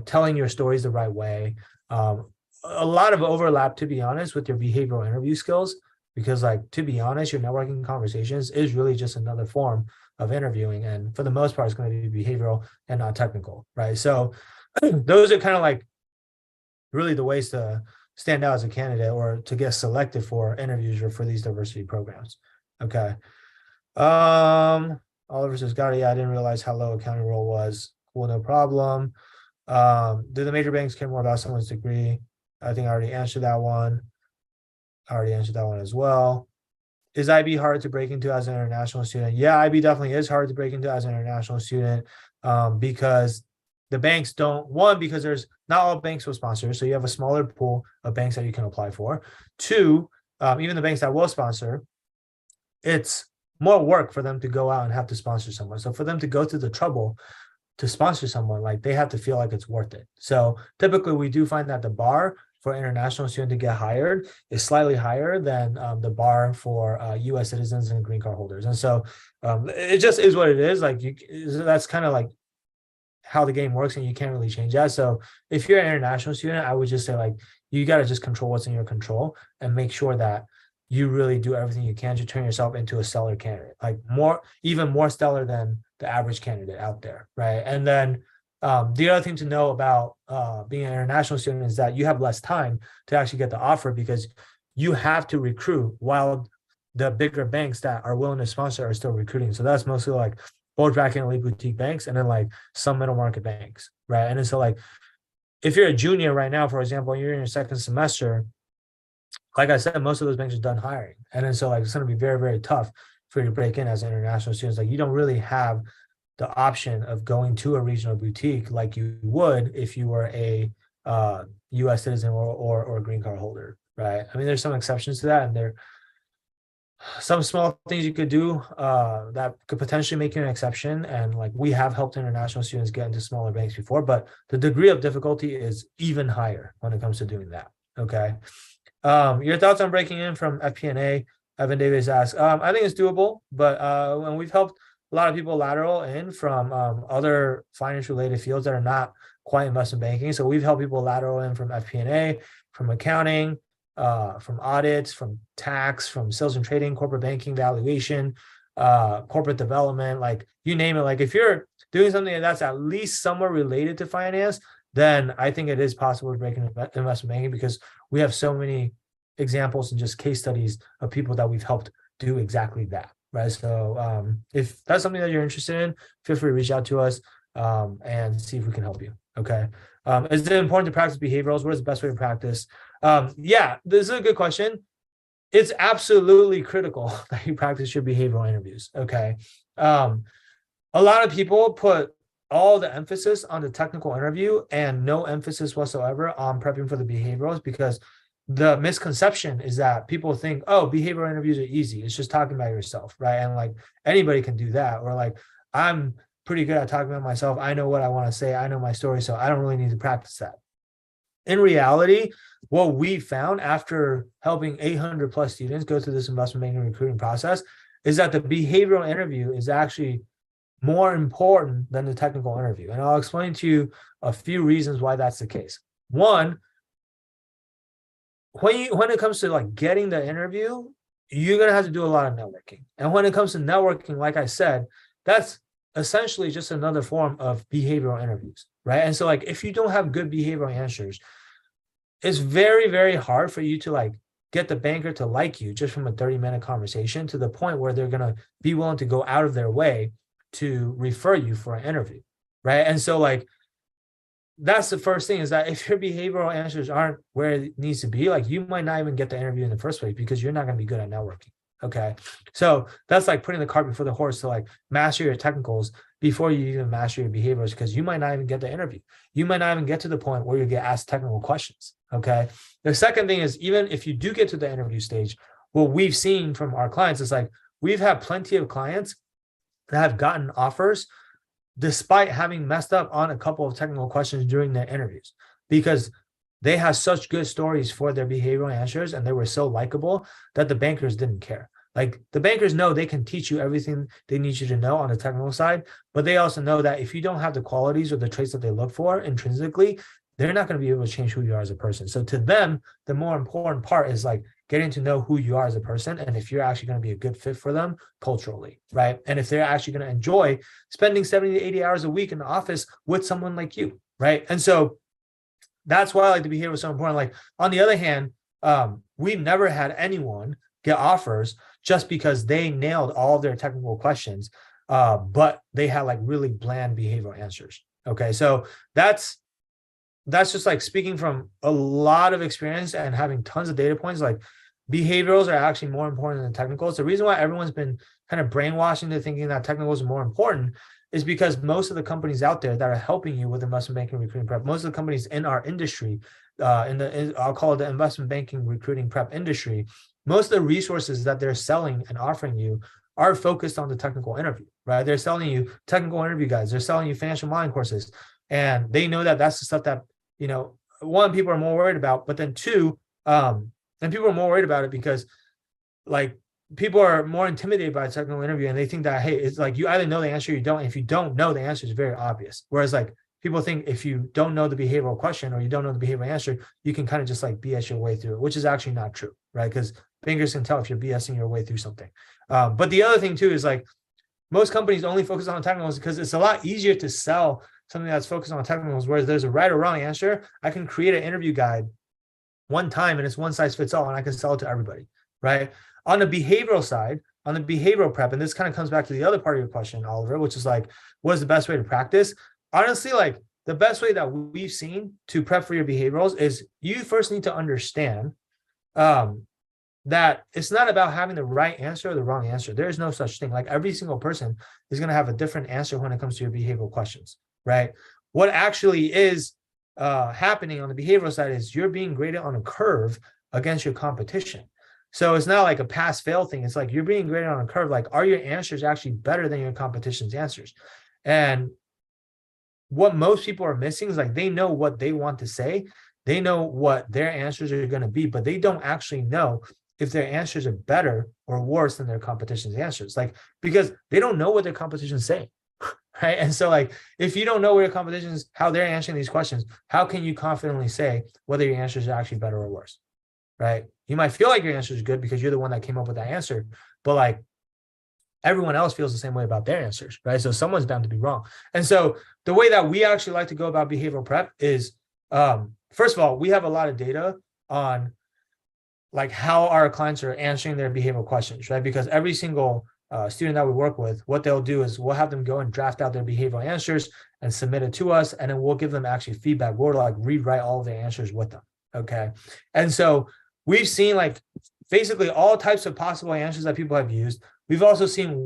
telling your stories the right way. A lot of overlap, to be honest, with your behavioral interview skills, because like, to be honest, your networking conversations is really just another form of interviewing. And for the most part, it's going to be behavioral and not technical, right? So those are kind of like really the ways to stand out as a candidate or to get selected for interviews or for these diversity programs. Okay. Oliver says, got it. Yeah, I didn't realize how low accounting role was. Cool, no problem. Do the major banks care more about someone's degree? I think I already answered that one. As well. Is IB hard to break into as an international student? Yeah, IB definitely is hard to break into as an international student because the banks don't, because there's not all banks will sponsor. So you have a smaller pool of banks that you can apply for. 2, even the banks that will sponsor, it's more work for them to go out and have to sponsor someone. So for them to go through the trouble to sponsor someone, like they have to feel like it's worth it. So typically we do find that the bar for international student to get hired is slightly higher than the bar for U.S. citizens and green card holders. And so it just is what it is. Like that's kind of like how the game works, and you can't really change that. So if you're an international student, I would just say like you got to just control what's in your control and make sure that you really do everything you can to turn yourself into a stellar candidate, like even more stellar than the average candidate out there, right? And then the other thing to know about being an international student is that you have less time to actually get the offer because you have to recruit while the bigger banks that are willing to sponsor are still recruiting. So that's mostly like bulge bracket and elite boutique banks, and then like some middle market banks, right? And then so like if you're a junior right now, for example, you're in your second semester, like I said, most of those banks are done hiring. And then so like it's going to be very, very tough for you to break in as an international student. Like you don't really have the option of going to a regional boutique like you would if you were a U.S. citizen or a green card holder, right? I mean, there's some exceptions to that, and there some small things you could do that could potentially make you an exception. And like we have helped international students get into smaller banks before, but the degree of difficulty is even higher when it comes to doing that. Okay. Your thoughts on breaking in from FP&A? Evan Davis asks, I think it's doable, but when we've helped a lot of people lateral in from other finance related fields that are not quite investment banking. So we've helped people lateral in from FP&A, from accounting, from audits, from tax, from sales and trading, corporate banking, valuation, corporate development, like you name it. Like if you're doing something that's at least somewhat related to finance, then I think it is possible to break into investment banking because we have so many examples and just case studies of people that we've helped do exactly that, right? So if that's something that you're interested in, feel free to reach out to us and see if we can help you. Okay. Is it important to practice behaviorals? What is the best way to practice? Yeah, this is a good question. It's absolutely critical that you practice your behavioral interviews. Okay. A lot of people put all the emphasis on the technical interview and no emphasis whatsoever on prepping for the behaviorals, because the misconception is that people think, oh, behavioral interviews are easy. It's just talking about yourself, right? And like anybody can do that. Or like, I'm pretty good at talking about myself. I know what I want to say. I know my story. So I don't really need to practice that. In reality, what we found after helping 800 plus students go through this investment banking recruiting process is that the behavioral interview is actually more important than the technical interview. And I'll explain to you a few reasons why that's the case. One, when it comes to like getting the interview, you're going to have to do a lot of networking. And when it comes to networking, like I said, that's essentially just another form of behavioral interviews, right? And so like, if you don't have good behavioral answers, it's very, very hard for you to like get the banker to like you just from a 30-minute conversation to the point where they're going to be willing to go out of their way to refer you for an interview, right? And so like, that's the first thing, is that if your behavioral answers aren't where it needs to be, like you might not even get the interview in the first place because you're not going to be good at networking. Okay. So that's like putting the cart before the horse to like master your technicals before you even master your behaviors, because you might not even get the interview. You might not even get to the point where you get asked technical questions. Okay. The second thing is, even if you do get to the interview stage, what we've seen from our clients is like, we've had plenty of clients that have gotten offers despite having messed up on a couple of technical questions during their interviews, because they had such good stories for their behavioral answers and they were so likable that the bankers didn't care. Like the bankers know they can teach you everything they need you to know on the technical side, but they also know that if you don't have the qualities or the traits that they look for intrinsically, they're not going to be able to change who you are as a person. So to them, the more important part is like getting to know who you are as a person and if you're actually going to be a good fit for them culturally, right? And if they're actually going to enjoy spending 70 to 80 hours a week in the office with someone like you, right? And so that's why I like the behavior was so important. Like on the other hand, we've never had anyone get offers just because they nailed all of their technical questions, but they had like really bland behavioral answers. Okay, so that's just like speaking from a lot of experience and having tons of data points. Like behaviorals are actually more important than technicals. The reason why everyone's been kind of brainwashed into thinking that technicals are more important is because most of the companies out there that are helping you with investment banking recruiting prep, most of the companies in our industry, I'll call it the investment banking recruiting prep industry, most of the resources that they're selling and offering you are focused on the technical interview, right? They're selling you technical interview guides. They're selling you financial modeling courses. And they know that that's the stuff that, you know, one, people are more worried about, but then two, and people are more worried about it because like people are more intimidated by a technical interview and they think that, hey, it's like you either know the answer or you don't. And if you don't know, the answer is very obvious. Whereas like people think if you don't know the behavioral question or you don't know the behavioral answer, you can kind of just like BS your way through it, which is actually not true, right? Because bankers can tell if you're BSing your way through something. But the other thing too is like most companies only focus on technicals because it's a lot easier to sell something that's focused on technicals, whereas there's a right or wrong answer. I can create an interview guide one time and it's one size fits all and I can sell it to everybody, right? On the behavioral side, on the behavioral prep, and this kind of comes back to the other part of your question, Oliver, which is like, what is the best way to practice? Honestly, like the best way that we've seen to prep for your behaviorals is you first need to understand that it's not about having the right answer or the wrong answer. There is no such thing. Like every single person is going to have a different answer when it comes to your behavioral questions, right? What actually is happening on the behavioral side is you're being graded on a curve against your competition. So it's not like a pass-fail thing. It's like you're being graded on a curve. Like, are your answers actually better than your competition's answers? And what most people are missing is like they know what they want to say. They know what their answers are going to be, but they don't actually know if their answers are better or worse than their competition's answers. Like, because they don't know what their competition's saying. Right. And so like, if you don't know where your competition is, how they're answering these questions, how can you confidently say whether your answers are actually better or worse? Right. You might feel like your answer is good because you're the one that came up with that answer, but like everyone else feels the same way about their answers. Right. So someone's bound to be wrong. And so the way that we actually like to go about behavioral prep is, first of all, we have a lot of data on like how our clients are answering their behavioral questions, right? Because every single student that we work with, what they'll do is we'll have them go and draft out their behavioral answers and submit it to us. And then we'll give them actually feedback. We'll like rewrite all of the answers with them. Okay. And so we've seen like basically all types of possible answers that people have used. We've also seen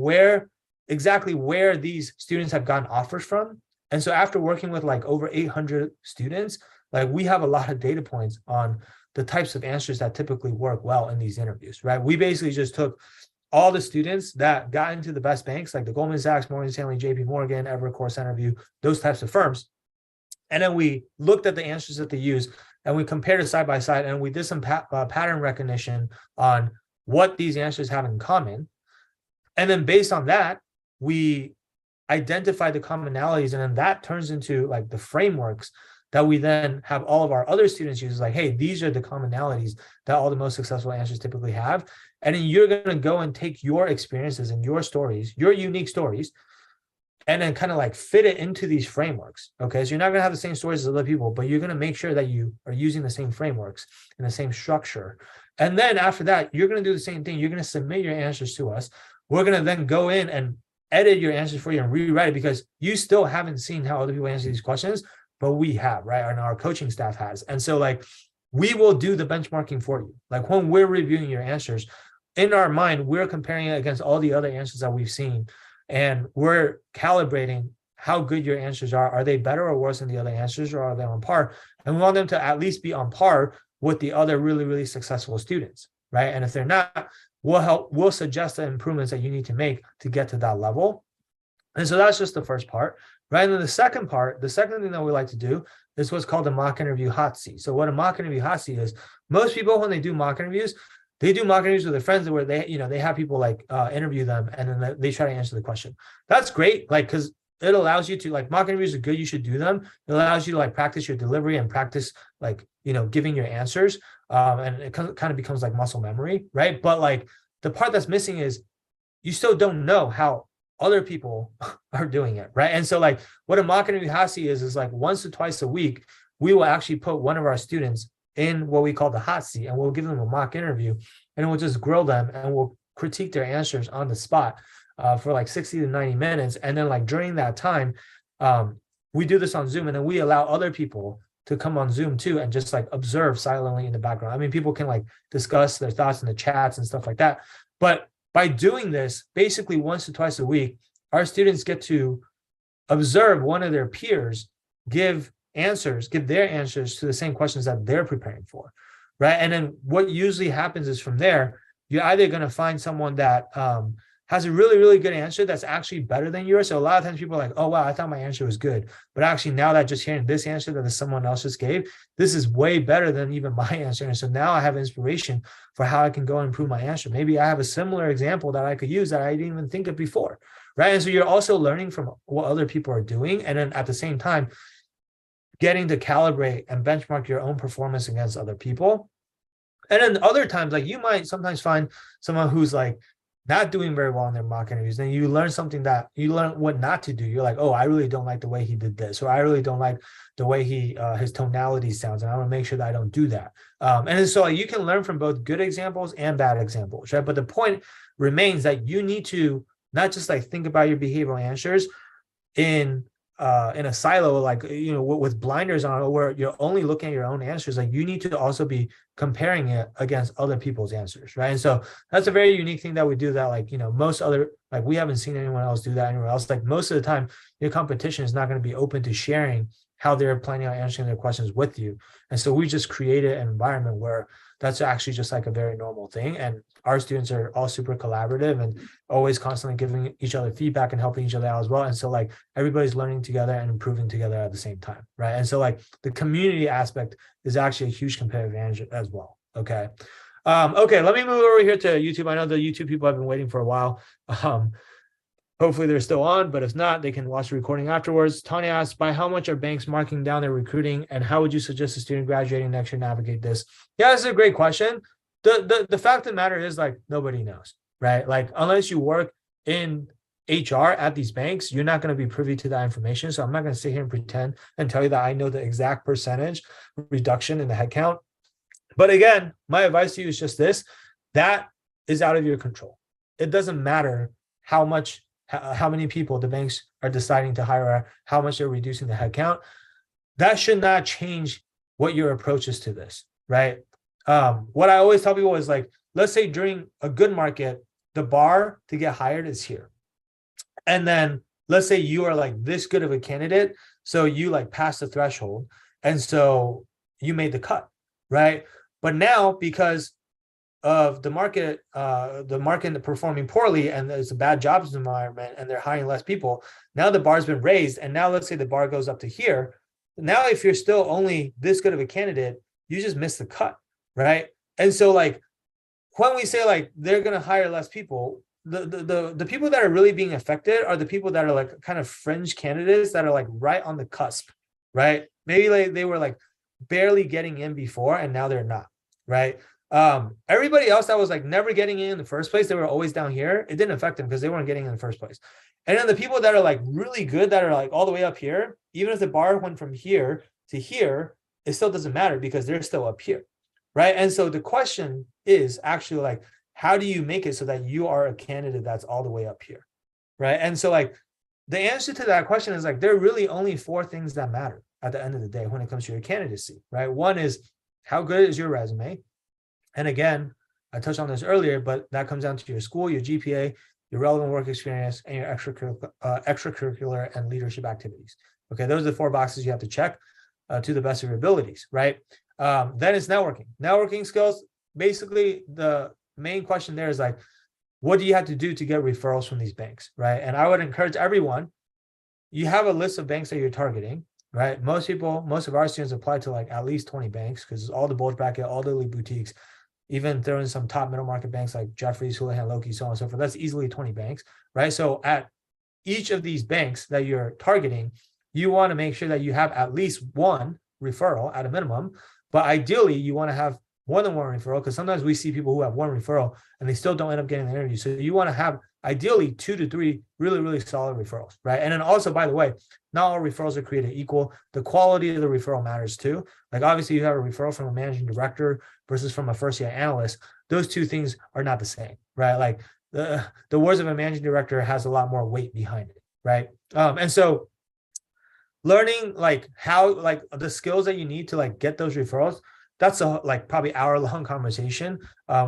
exactly where these students have gotten offers from. And so after working with like over 800 students, like we have a lot of data points on the types of answers that typically work well in these interviews, right? We basically just took all the students that got into the best banks, like the Goldman Sachs, Morgan Stanley, JP Morgan, Evercore, Centerview, those types of firms. And then we looked at the answers that they use and we compared it side by side, and we did some pattern recognition on what these answers have in common. And then based on that, we identify the commonalities, and then that turns into like the frameworks that we then have all of our other students use. Like, hey, these are the commonalities that all the most successful answers typically have. And then you're going to go and take your experiences and your stories, your unique stories, and then kind of like fit it into these frameworks. Okay. So you're not going to have the same stories as other people, but you're going to make sure that you are using the same frameworks and the same structure. And then after that, you're going to do the same thing. You're going to submit your answers to us. We're going to then go in and edit your answers for you and rewrite it, because you still haven't seen how other people answer these questions, but we have, right? And our coaching staff has. And so like, we will do the benchmarking for you. Like when we're reviewing your answers, in our mind, we're comparing it against all the other answers that we've seen. And we're calibrating how good your answers are. Are they better or worse than the other answers, or are they on par? And we want them to at least be on par with the other really, really successful students, right? And if they're not, we'll suggest the improvements that you need to make to get to that level. And so that's just the first part, right? And then the second thing that we like to do is what's called the mock interview hot seat. So what a mock interview hot seat is, most people, when they do mock interviews, they do mock interviews with their friends where they have people like interview them, and then they try to answer the question. That's great, like, because it allows you to, like, mock interviews are good. You should do them. It allows you to like practice your delivery and practice like, giving your answers. And it kind of becomes like muscle memory, right? But like the part that's missing is you still don't know how other people are doing it, right? And so like what a mock interview hot seat is like once or twice a week, we will actually put one of our students in what we call the hot seat, and we'll give them a mock interview, and we'll just grill them and we'll critique their answers on the spot for like 60 to 90 minutes. And then like during that time, we do this on Zoom, and then we allow other people to come on Zoom too and just like observe silently in the background. I mean, people can like discuss their thoughts in the chats and stuff like that. But by doing this, basically once or twice a week, our students get to observe one of their peers give their answers to the same questions that they're preparing for, right? And then what usually happens is from there, you're either going to find someone that has a really, really good answer that's actually better than yours. So a lot of times people are like, oh, wow, I thought my answer was good. But actually now that just hearing this answer that someone else just gave, this is way better than even my answer. And so now I have inspiration for how I can go and improve my answer. Maybe I have a similar example that I could use that I didn't even think of before, right? And so you're also learning from what other people are doing. And then at the same time, getting to calibrate and benchmark your own performance against other people. And then other times, like you might sometimes find someone who's like not doing very well in their mock interviews. Then you learn what not to do. You're like, oh, I really don't like the way he did this, or I really don't like the way his tonality sounds, and I want to make sure that I don't do that. And so you can learn from both good examples and bad examples, right? But the point remains that you need to not just like think about your behavioral answers in a silo, like, with blinders on, where you're only looking at your own answers. Like you need to also be comparing it against other people's answers, right? And so that's a very unique thing that we do, that like, most other, like we haven't seen anyone else do that anywhere else. Like most of the time, your competition is not going to be open to sharing how they're planning on answering their questions with you. And so we just created an environment where that's actually just like a very normal thing. And our students are all super collaborative and always constantly giving each other feedback and helping each other out as well. And so like everybody's learning together and improving together at the same time, right? And so like the community aspect is actually a huge competitive advantage as well. Okay. Okay, let me move over here to YouTube. I know the YouTube people have been waiting for a while. Hopefully they're still on, but if not, they can watch the recording afterwards. Tanya asks, by how much are banks marking down their recruiting, and how would you suggest a student graduating next year navigate this? Yeah, this is a great question. The fact of the matter is, like, nobody knows, right? Like, unless you work in HR at these banks, you're not going to be privy to that information. So I'm not going to sit here and pretend and tell you that I know the exact percentage reduction in the headcount. But again, my advice to you is just this: that is out of your control. It doesn't matter how many people the banks are deciding to hire, how much they're reducing the headcount. That should not change what your approach is to this, right? What I always tell people is like, let's say during a good market, the bar to get hired is here. And then let's say you are like this good of a candidate, so you like pass the threshold, and so you made the cut, right? But now because of the market performing poorly and there's a bad jobs environment and they're hiring less people, now the bar's been raised, and now let's say the bar goes up to here. Now, if you're still only this good of a candidate, you just missed the cut, right? And so like when we say like they're going to hire less people, the people that are really being affected are the people that are like kind of fringe candidates that are like right on the cusp, right? Maybe like they were like barely getting in before and now they're not, right? Everybody else that was like never getting in the first place, they were always down here. It didn't affect them because they weren't getting in the first place. And then the people that are like really good, that are like all the way up here, even if the bar went from here to here, it still doesn't matter because they're still up here, right? And so the question is actually like, how do you make it so that you are a candidate that's all the way up here, right? And so like the answer to that question is like, there are really only 4 things that matter at the end of the day when it comes to your candidacy, right? One is, how good is your resume? And again, I touched on this earlier, but that comes down to your school, your GPA, your relevant work experience, and your extracurricular and leadership activities. Okay, those are the 4 boxes you have to check to the best of your abilities, right? Then it's networking. Networking skills, basically the main question there is like, what do you have to do to get referrals from these banks, right? And I would encourage everyone, you have a list of banks that you're targeting, right? Most of our students apply to like at least 20 banks because it's all the bulge bracket, all the elite boutiques, even throw in some top middle market banks like Jefferies, Houlihan Lokey, so on and so forth. That's easily 20 banks, right? So at each of these banks that you're targeting, you want to make sure that you have at least 1 referral at a minimum, but ideally you want to have more than 1 referral, because sometimes we see people who have 1 referral and they still don't end up getting the interview. So you want to have ideally 2 to 3 really, really solid referrals, right? And then also, by the way, not all referrals are created equal. The quality of the referral matters too. Like obviously you have a referral from a managing director versus from a first-year analyst. Those 2 things are not the same, right? Like the words of a managing director has a lot more weight behind it, right? And so learning like how, like the skills that you need to like get those referrals, that's a like probably hour-long conversation,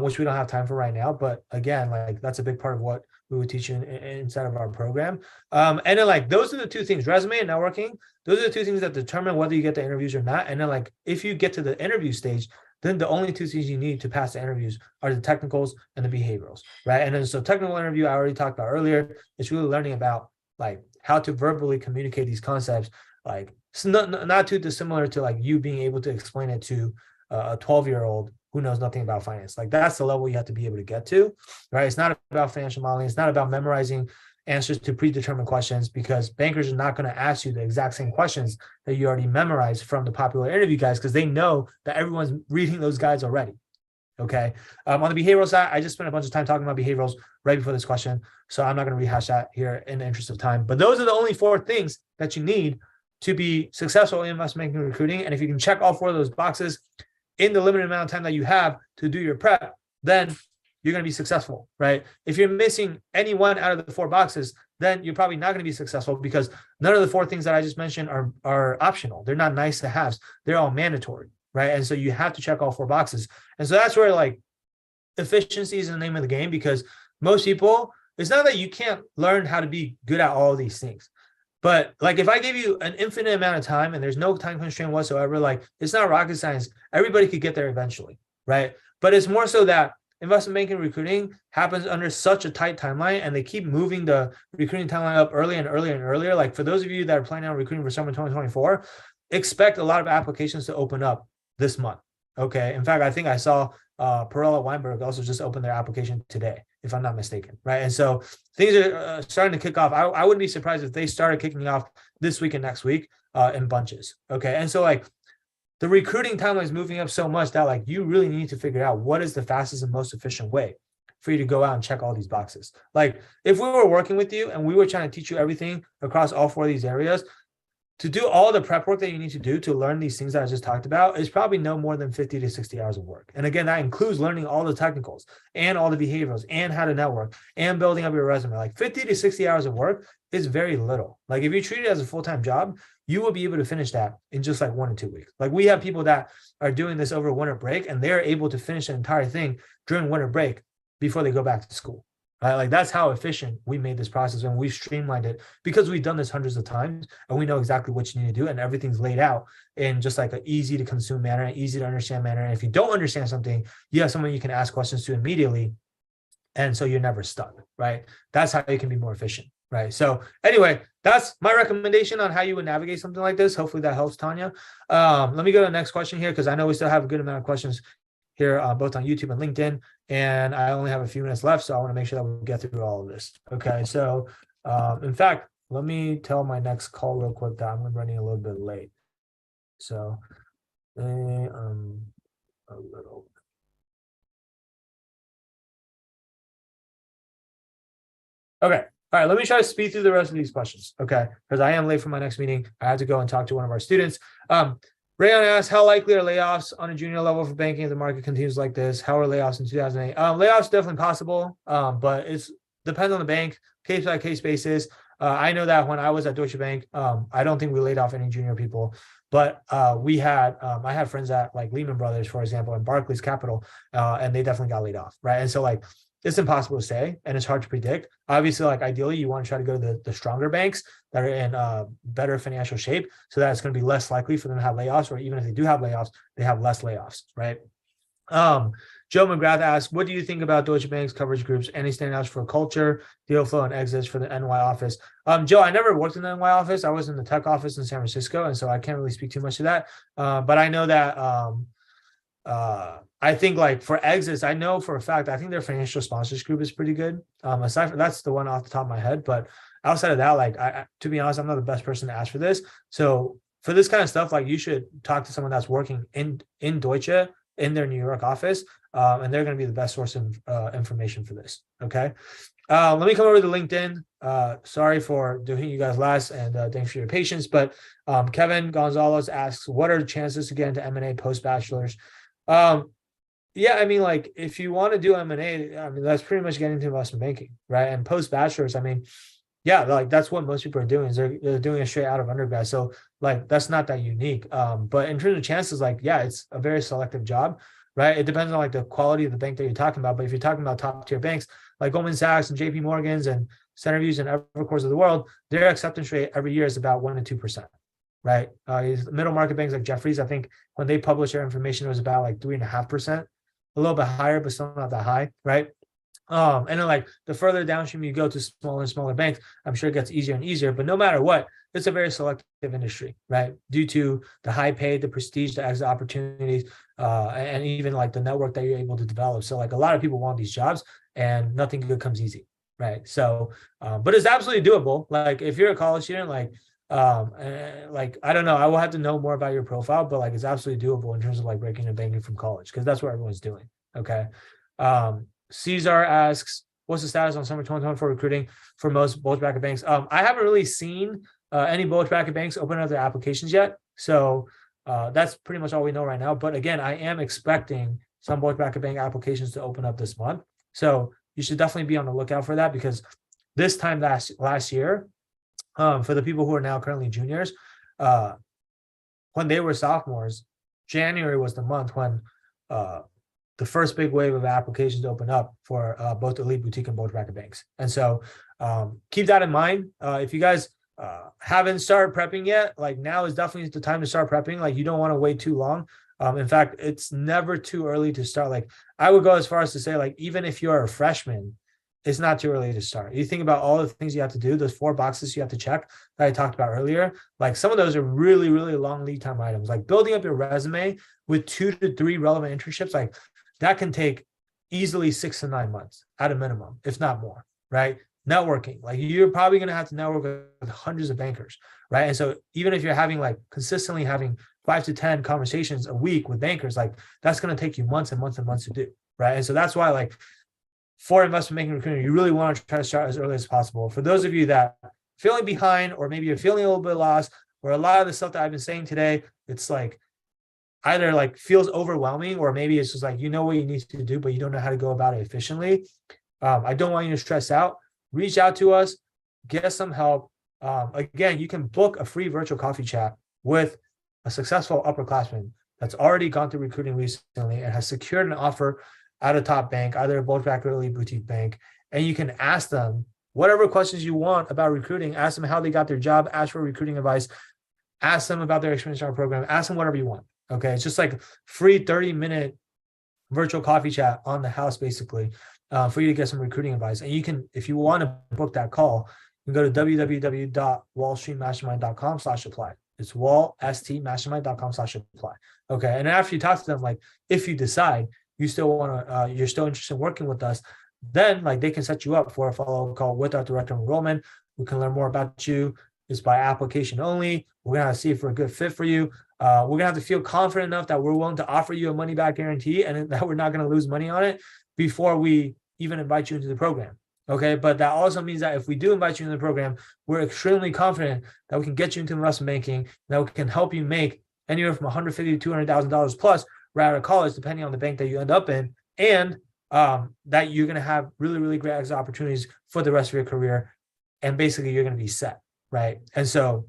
which we don't have time for right now. But again, like that's a big part of what we would teach you inside of our program. And then like those are the 2 things, resume and networking. Those are the 2 things that determine whether you get the interviews or not. And then like if you get to the interview stage, then the only 2 things you need to pass the interviews are the technicals and the behaviorals, right? And then so technical interview, I already talked about earlier. It's really learning about like how to verbally communicate these concepts, like it's not too dissimilar to like you being able to explain it to a 12-year-old who knows nothing about finance. Like that's the level you have to be able to get to, right? It's not about financial modeling. It's not about memorizing answers to predetermined questions, because bankers are not going to ask you the exact same questions that you already memorized from the popular interview guides, because they know that everyone's reading those guides already. Okay. On the behavioral side, I just spent a bunch of time talking about behaviorals right before this question, so I'm not going to rehash that here in the interest of time. But those are the only 4 things that you need to be successful in investment banking and recruiting. And if you can check all 4 of those boxes in the limited amount of time that you have to do your prep, then you're going to be successful, right? If you're missing any one out of the 4 boxes, then you're probably not going to be successful, because none of the 4 things that I just mentioned are optional. They're not nice to haves. They're all mandatory, right? And so you have to check all 4 boxes. And so that's where like efficiency is the name of the game, because most people, it's not that you can't learn how to be good at all of these things. But like if I give you an infinite amount of time and there's no time constraint whatsoever, like it's not rocket science. Everybody could get there eventually, right? But it's more so that investment banking recruiting happens under such a tight timeline, and they keep moving the recruiting timeline up earlier and earlier and earlier. Like for those of you that are planning on recruiting for summer 2024, expect a lot of applications to open up this month. Okay. In fact, I think I saw Perella Weinberg also just opened their application today, if I'm not mistaken, right? And so things are starting to kick off. I wouldn't be surprised if they started kicking off this week and next week in bunches, okay? And so like the recruiting timeline is moving up so much that like you really need to figure out what is the fastest and most efficient way for you to go out and check all these boxes. Like if we were working with you and we were trying to teach you everything across all 4 of these areas, to do all the prep work that you need to do to learn these things that I just talked about is probably no more than 50 to 60 hours of work. And again, that includes learning all the technicals and all the behaviorals and how to network and building up your resume. Like 50 to 60 hours of work is very little. Like if you treat it as a full-time job, you will be able to finish that in just like 1 or 2 weeks. Like we have people that are doing this over winter break and they're able to finish the entire thing during winter break before they go back to school. Right? Like that's how efficient we made this process, and we've streamlined it because we've done this hundreds of times and we know exactly what you need to do, and everything's laid out in just like an easy to consume manner, an easy to understand manner. And if you don't understand something, you have someone you can ask questions to immediately. And so you're never stuck, right? That's how you can be more efficient, right? So anyway, that's my recommendation on how you would navigate something like this. Hopefully that helps, Tanya. Let me go to the next question here because I know we still have a good amount of questions here, both on YouTube and LinkedIn, and I only have a few minutes left, so I want to make sure that we get through all of this. Okay, so in fact, let me tell my next call real quick that I'm running a little bit late. So a little. Okay, all right, let me try to speed through the rest of these questions, okay? Because I am late for my next meeting. I have to go and talk to one of our students. Rayon asks, how likely are layoffs on a junior level for banking if the market continues like this? How are layoffs in 2008? Layoffs definitely possible, but it's depends on the bank, case by case basis. I know that when I was at Deutsche Bank, I don't think we laid off any junior people, but we had I had friends at like Lehman Brothers, for example, and Barclays Capital, and they definitely got laid off, right? And so like it's impossible to say and it's hard to predict. Obviously, like ideally, you want to try to go to the stronger banks that are in better financial shape, so that it's going to be less likely for them to have layoffs, or even if they do have layoffs, they have less layoffs, right? Joe McGrath asks, what do you think about Deutsche Bank's coverage groups? Any standouts for culture, deal flow, and exits for the NY office? Joe, I never worked in the NY office. I was in the tech office in San Francisco, and so I can't really speak too much to that. But I know that I think like for exits, I know for a fact, I think their financial sponsors group is pretty good. Aside from that's the one off the top of my head, but outside of that, like to be honest, I'm not the best person to ask for this. So for this kind of stuff, like you should talk to someone that's working in Deutsche in their New York office, and they're going to be the best source of information for this. Okay. Let me come over to LinkedIn. Sorry for doing you guys last, and thanks for your patience. But Kevin Gonzalez asks, what are the chances to get into M&A post-bachelor's? Yeah, I mean, like if you want to do M&A, I mean, that's pretty much getting into investment banking, right? And post-bachelor's, I mean, yeah, like that's what most people are doing is they're doing it straight out of undergrad. So like that's not that unique. But in terms of chances, like, yeah, it's a very selective job, right? It depends on like the quality of the bank that you're talking about. But if you're talking about top tier banks like Goldman Sachs and JP Morgan's and Centerviews and Evercore's of the world, their acceptance rate every year is about 1% to 2%. Right. Middle market banks like Jefferies, I think when they published their information, it was about like 3.5%, a little bit higher, but still not that high. Right. And then like the further downstream you go to smaller and smaller banks, I'm sure it gets easier and easier. But no matter what, it's a very selective industry, right? Due to the high pay, the prestige, the exit opportunities, and even like the network that you're able to develop. So like a lot of people want these jobs and nothing good comes easy. Right. So, but it's absolutely doable. Like if you're a college student, like I don't know, I will have to know more about your profile, but like it's absolutely doable in terms of like breaking into banking from college, because that's what everyone's doing. Okay. Caesar asks, what's the status on summer 2024 recruiting for most bulge bracket banks? I haven't really seen any bulge bracket banks open up their applications yet, so that's pretty much all we know right now. But again, I am expecting some bulge bracket bank applications to open up this month, so you should definitely be on the lookout for that, because this time last year, for the people who are now currently juniors, when they were sophomores, January was the month when the first big wave of applications opened up for both elite boutique and bulge bracket banks. And so keep that in mind. If you guys haven't started prepping yet, like now is definitely the time to start prepping. Like you don't want to wait too long. In fact, it's never too early to start. Like I would go as far as to say, like, even if you're a freshman, it's not too early to start. You think about all the things you have to do, those 4 boxes you have to check that I talked about earlier. Like some of those are really, really long lead time items. Like building up your resume with 2 to 3 relevant internships, like that can take easily 6 to 9 months at a minimum, if not more, right? Networking, like you're probably going to have to network with hundreds of bankers, right? And so even if you're having like consistently having 5 to 10 conversations a week with bankers, like that's going to take you months and months and months to do, right? And so that's why, like, for investment banking recruiting, you really want to try to start as early as possible. For those of you that are feeling behind, or maybe you're feeling a little bit lost, where a lot of the stuff that I've been saying today, it's like either like feels overwhelming, or maybe it's just like, you know what you need to do, but you don't know how to go about it efficiently. I don't want you to stress out. Reach out to us, get some help. Again, you can book a free virtual coffee chat with a successful upperclassman that's already gone through recruiting recently and has secured an offer at a top bank, either a bulge bracket or elite boutique bank. And you can ask them whatever questions you want about recruiting. Ask them how they got their job, ask for recruiting advice, ask them about their experience in our program, ask them whatever you want. Okay. It's just like free 30-minute virtual coffee chat on the house, basically, for you to get some recruiting advice. And you can, if you want to book that call, you can go to www.wallstreetmastermind.com/apply. It's wallstmastermind.com/apply. Okay. And after you talk to them, like if you decide you still want to, you're still interested in working with us, then like they can set you up for a follow-up call with our director of enrollment. We can learn more about you. It's by application only. We're going to see if we're a good fit for you. We're going to have to feel confident enough that we're willing to offer you a money-back guarantee and that we're not going to lose money on it before we even invite you into the program. Okay. But that also means that if we do invite you into the program, we're extremely confident that we can get you into investment banking, that we can help you make anywhere from $150,000 to $200,000 plus right out of college, depending on the bank that you end up in. And that you're going to have really, really great exit opportunities for the rest of your career. And basically you're going to be set. Right. And so,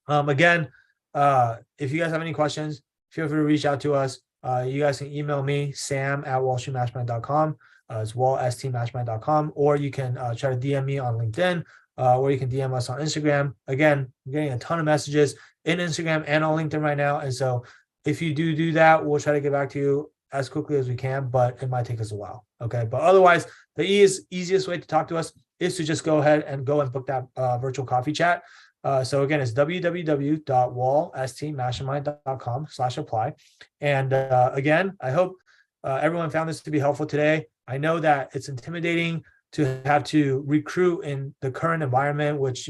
again, if you guys have any questions, feel free to reach out to us. You guys can email me, sam@wallstreetmastermind.com. It's wallstmastermind.com, or you can try to DM me on LinkedIn, or you can DM us on Instagram. Again, I'm getting a ton of messages in Instagram and on LinkedIn right now. And so if you do that, we'll try to get back to you as quickly as we can, but it might take us a while. Okay. But otherwise, the easiest way to talk to us is to just go ahead and book that virtual coffee chat. So again, it's www.wallstmastermind.com/apply. And again, I hope everyone found this to be helpful today. I know that it's intimidating to have to recruit in the current environment, which,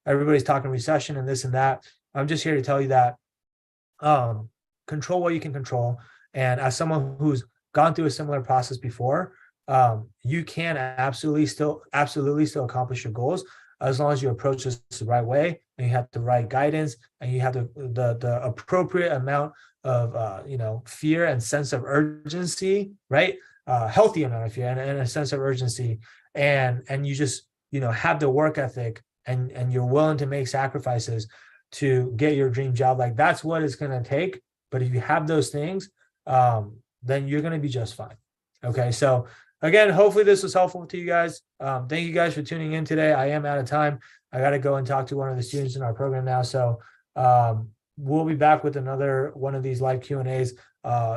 everybody's talking recession and this and that. I'm just here to tell you that control what you can control. And as someone who's gone through a similar process before, you can absolutely still accomplish your goals as long as you approach this the right way and you have the right guidance and you have the appropriate amount of fear and sense of urgency, right? Healthy amount of fear and a sense of urgency, and you just have the work ethic and you're willing to make sacrifices to get your dream job. Like that's what it's going to take. But if you have those things, then you're going to be just fine. Okay. So again, hopefully this was helpful to you guys. Thank you guys for tuning in today. I am out of time. I got to go and talk to one of the students in our program now. So we'll be back with another one of these live Q&As,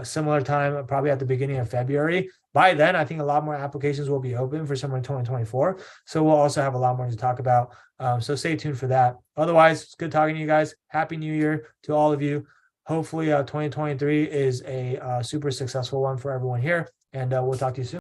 similar time, probably at the beginning of February. By then, I think a lot more applications will be open for summer 2024. So we'll also have a lot more to talk about. So stay tuned for that. Otherwise, it's good talking to you guys. Happy New Year to all of you. Hopefully 2023 is a super successful one for everyone here. And we'll talk to you soon.